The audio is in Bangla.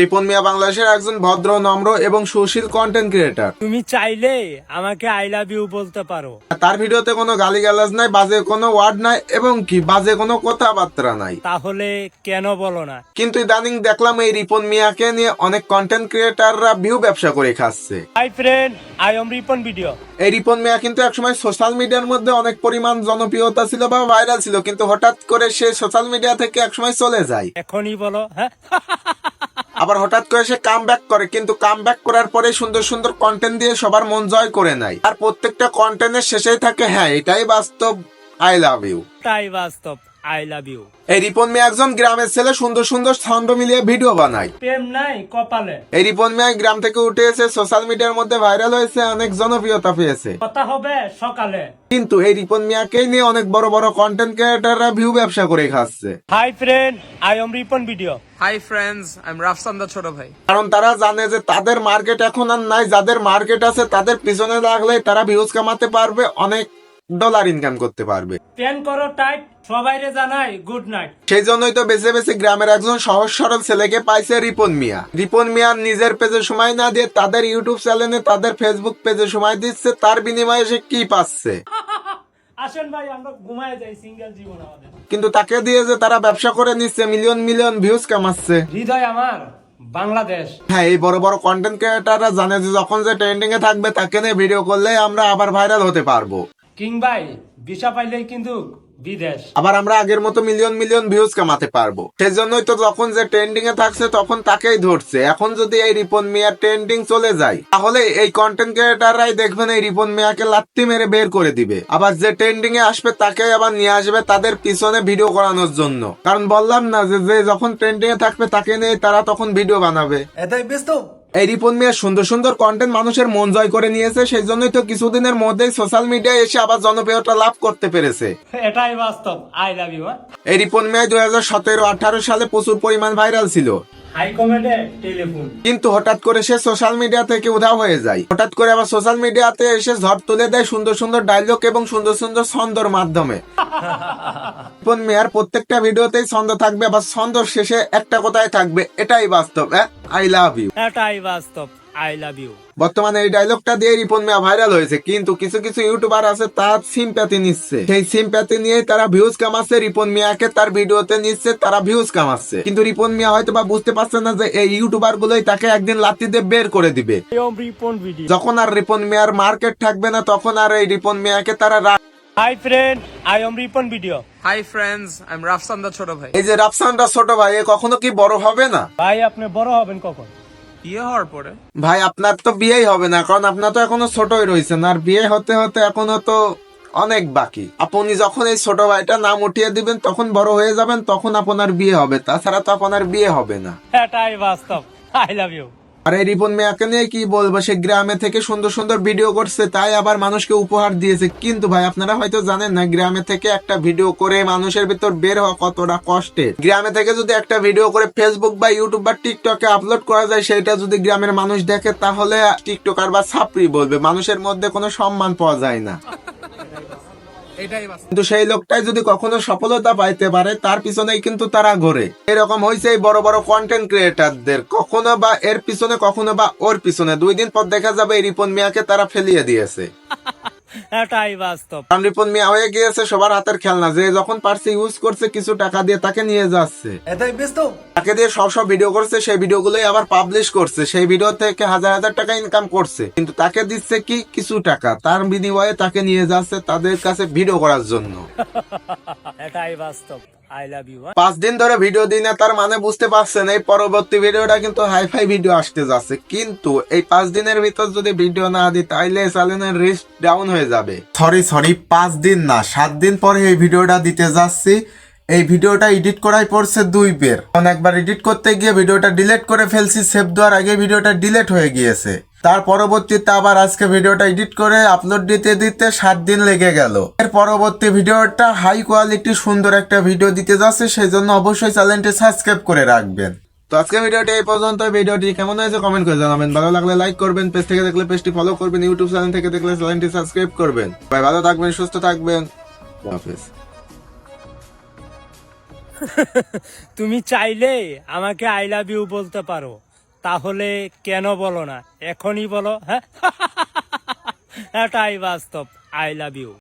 রিপন মিয়া বাংলাদেশের একজন ভদ্র, নম্র এবং সুশীল কন্টেন্ট ক্রিয়েটর। তুমি চাইলে আমাকে আই লাভ ইউ বলতে পারো। তার ভিডিওতে কোনো গালিগালাজ নাই, বাজে কোনো ওয়ার্ড নাই এবং কি বাজে কোনো কথাবার্তা নাই। তাহলে কেন বলো না? কিন্তু ইদানিং দেখলাম এই রিপন মিয়াকে নিয়ে অনেক কন্টেন্ট ক্রিয়েটররা ভিউ ব্যবসা করে খাচ্ছে। Hi friend, I am Ripon video. এই রিপন মিয়া কিন্তু একসময় সোশ্যাল মিডিয়ার মধ্যে অনেক পরিমাণ জনপ্রিয়তা ছিল বা ভাইরাল ছিল, কিন্তু হঠাৎ করে সে সোশ্যাল মিডিয়া থেকে একসময় চলে যায়। এখনই বলো হ্যাঁ। আবার হঠাৎ করে সে কাম ব্যাক করে, কিন্তু কাম ব্যাক করার পরে সুন্দর সুন্দর কন্টেন্ট দিয়ে সবার মন জয় করে নেয়। আর প্রত্যেকটা কন্টেন্টের শেষেই থাকে হ্যাঁ এটাই বাস্তব, আই লাভ ইউ। তাই বাস্তব, আই লাভ ইউ। এই রিপন মিয়া একজন গ্রামের ছেলে, সুন্দর সুন্দর ছন্দ মিলিয়ে ভিডিও বানায়। প্রেম নাই কপালে। এই রিপন মিয়া গ্রাম থেকে উঠে এসে সোশ্যাল মিডিয়ার মধ্যে ভাইরাল হয়েছে, অনেক জনপ্রিয়তা পেয়েছে। কথা হবে সকালে। কিন্তু এই রিপন মিয়াকে নিয়ে অনেক বড় বড় কন্টেন্ট ক্রিয়েটররা ভিউ ব্যবসা করে খাচ্ছে। Hi friend, I am Ripon video. Hi friends, I am Rafsan দা ছোট ভাই। কারণ তারা জানে যে তাদের মার্কেট এখন আর নাই, যাদের মার্কেট আছে তাদের পিছনে লাগলে তারা ভিউজ কামাতে পারবে, অনেক ডলার ইনকাম করতে পারবে। প্যান করো টাইট, সবাইরে জানাই গুড নাইট। সেই জন্যই তো বেছে বেছে গ্রামের একজন সহজ সরল ছেলেকে পাইছে রিপন মিয়া। রিপন মিয়া নিজের পেজে সময় না দিয়ে তাদের ইউটিউব চ্যানেলে, তাদের ফেসবুক পেজে সময় দিচ্ছে, তার বিনিময়ে সে কি পাচ্ছে? আসেন ভাই আমরা ঘুমায় যাই, সিঙ্গেল জীবন আমাদের। কিন্তু তাকে দিয়ে যে তারা ব্যবসা করে নিচ্ছে, মিলিয়ন মিলিয়ন ভিউজ কামাচ্ছে। হৃদয় আমার বাংলাদেশ। হ্যাঁ, এই বড় বড় কন্টেন্ট ক্রিয়েটররা জানে যে যখন যে ট্রেন্ডিং এ থাকবে তাকে নিয়ে ভিডিও করলে আমরা আবার ভাইরাল হতে পারবো। কিং ভাই ভিসা পাইলেই কিন্তু বিদেশ। আবার আমরা আগের মতো মিলিয়ন মিলিয়ন ভিউজ কামাতে পারবো। সেজন্যই তো যখন যে ট্রেন্ডিং এ থাকছে তখন তাকেই ধরছে। এখন যদি এই রিপন মিয়ার ট্রেন্ডিং চলে যায় তাহলে এই কন্টেন্ট ক্রিয়েটররাই দেখবেন এই রিপন মিয়াকে লাত্তি মেরে বের করে দিবে। আবার যে ট্রেন্ডিং এ আসবে তাকে আবার নিয়ে আসবে তাদের পিছনে ভিডিও করানোর জন্য। কারণ বললাম না যে যখন ট্রেন্ডিং এ থাকবে তাকে নিয়ে তারা তখন ভিডিও বানাবে। এটাই ব্যস্ত। এই রিপন মিয়া সুন্দর সুন্দর কন্টেন্ট মানুষের মন জয় করে নিয়েছে, সেই জন্যই তো কিছুদিনের মধ্যেই সোশ্যাল মিডিয়ায় এসে আবার জনপ্রিয়তা লাভ করতে পেরেছে। এটাই বাস্তব, আই লাভ ইউ। এই রিপন মিয়া 2017-18 সালে প্রচুর পরিমাণ ভাইরাল ছিল। হাই কমেন্টে টেলিফোন। কিন্তু হঠাৎ করে সে সোশ্যাল মিডিয়া থেকে উধাও হয়ে যায়। হঠাৎ করে আবার সোশ্যাল মিডিয়াতে এসে ঝড় তুলে দেয় সুন্দর সুন্দর ডায়লগ এবং সুন্দর সুন্দর ছন্দর মাধ্যমে। রিপন মিয়ার প্রত্যেকটা ভিডিওতেই ছন্দ থাকবে, আবার ছন্দ শেষে একটা কথাই থাকবে, এটাই বাস্তব, আই লাভ ইউ। এটাই বাস্তব, আই লাভ ইউ। বর্তমানে এই ডায়লগটা দিয়ে রিপন মিয়া ভাইরাল হয়েছে, কিন্তু কিছু কিছু ইউটিউবার আছে তার সিম্প্যাথি নিচ্ছে। সেই সিম্প্যাথি নিয়ে তারা ভিউজ কামাচ্ছে, রিপন মিয়াকে তার ভিডিওতে নিচ্ছে, তারা ভিউজ কামাচ্ছে। কিন্তু রিপন মিয়া হয়তো বা বুঝতে পারছে না যে এই ইউটিউবার গুলোই তাকে একদিন লাত্তি দিয়ে বের করে দিবে। যখন আর রিপন মিয়ার মার্কেট থাকবে না তখন আর এই রিপন মিয়াকে তারা hi friend, I am Ripon video. Hi friends, I am Rafsan দা ছোট ভাই। এই যে রাফসানরা ছোট ভাই, এ কখনো কি বড় হবে না? ভাই আপনি বড় হবেন কখন? বিয়ে হওয়ার পরে। ভাই আপনার তো বিয়েই হবে না, কারণ আপনার তো এখনো ছোটই রয়েছেন, আর বিয়ে হতে হতে এখনো তো অনেক বাকি। আপনি যখন এই ছোট ভাইটা নাম উঠিয়ে দিবেন তখন বড় হয়ে যাবেন, তখন আপনার বিয়ে হবে, তাছাড়া তো আপনার বিয়ে হবে না। এটাই বাস্তব, আই লাভ ইউ। আর এই রিপন মিয়াকে নিয়ে কি বলবো, সে গ্রামে থেকে সুন্দর সুন্দর ভিডিও করছে, তাই আবার মানুষকে উপহার দিয়েছে। কিন্তু ভাই আপনারা হয়তো জানেন না, গ্রামে থেকে একটা ভিডিও করে মানুষের ভিতর বের হওয়া কতটা কষ্টের। গ্রামে থেকে যদি একটা ভিডিও করে ফেসবুক বা ইউটিউব বা টিকটকে আপলোড করা যায়, সেটা যদি গ্রামের মানুষ দেখে তাহলে টিকটকার বা ছাপরি বলবে, মানুষের মধ্যে কোনো সম্মান পাওয়া যায় না। কিন্তু সেই লোকটাই যদি কখনো সফলতা পাইতে পারে তার পিছনেই কিন্তু তারা ঘোরে। এরকম হয়েছে এই বড় বড় কন্টেন্ট ক্রিয়েটারদের, কখনো বা এর পিছনে কখনো বা ওর পিছনে। 2 দিন পর দেখা যাবে এই রিপন মিয়াকে তারা ফেলিয়ে দিয়েছে। এটাই বাস্তব। রিপন মিয়া হয়ে গিয়েছে সবার হাতের খেলনা, যে যখন পারছে ইউজ করছে, কিছু টাকা দিয়ে তাকে নিয়ে যাচ্ছে। এটাই ব্যস্ত। তাকে দিয়ে সব ভিডিও করছে, সেই ভিডিওগুলোই আবার পাবলিশ করছে, সেই ভিডিও থেকে হাজার হাজার টাকা ইনকাম করছে। কিন্তু তাকে দিচ্ছে কি কিছু টাকা, তার বিনিময়ে তাকে নিয়ে যাচ্ছে তাদের কাছে ভিডিও করার জন্য। এটাই বাস্তব, আই লাভ ইউ। 5 দিন ধরে ভিডিও দিই না, তার মানে বুঝতে পারছেন এই পরবর্তী ভিডিওটা কিন্তু হাইফাই ভিডিও আসতে যাচ্ছে। কিন্তু এই 5 দিনের ভিতর যদি ভিডিও না দিই তাইলে চ্যানেলের রিচ ডাউন হয়ে যাবে। সরি 5 দিন না, 7 দিন পরে এই ভিডিওটা দিতে যাচ্ছি। এই ভিডিওটা এডিট করাই পড়ছে 2 বের। একবার এডিট করতে গিয়ে ভিডিওটা ডিলিট করে ফেলছি, সেভ দেওয়ার আগে ভিডিওটা ডিলিট হয়ে গিয়েছে। তার পরবর্তীতে আবার আজকে ভিডিওটা এডিট করে আপলোড দিতে 7 দিন লেগে গেল। এর পরবর্তী ভিডিওটা হাই কোয়ালিটি সুন্দর একটা ভিডিও দিতে যাচ্ছে, সেই জন্য অবশ্যই চ্যানেলটি সাবস্ক্রাইব করে রাখবেন। তো আজকে ভিডিওটি এই পর্যন্ত। ভিডিওটি কেমন হয়েছে কমেন্ট করে জানাবেন, ভালো লাগলে লাইক করবেন, পেজ থেকে দেখলে পেজটি ফলো করবেন, ইউটিউব চ্যানেল থেকে দেখলে চ্যানেলটি সাবস্ক্রাইব করবেন। ভাই ভালো থাকবেন, সুস্থ থাকবেন, আল্লাহ হাফেজ। তুমি চাইলে আমাকে আই লাভ ইউ বলতে পারো, তাহলে কেন বলো না, এখনই বলো। হ্যাঁ, এটাই বাস্তব, আই লাভ ইউ।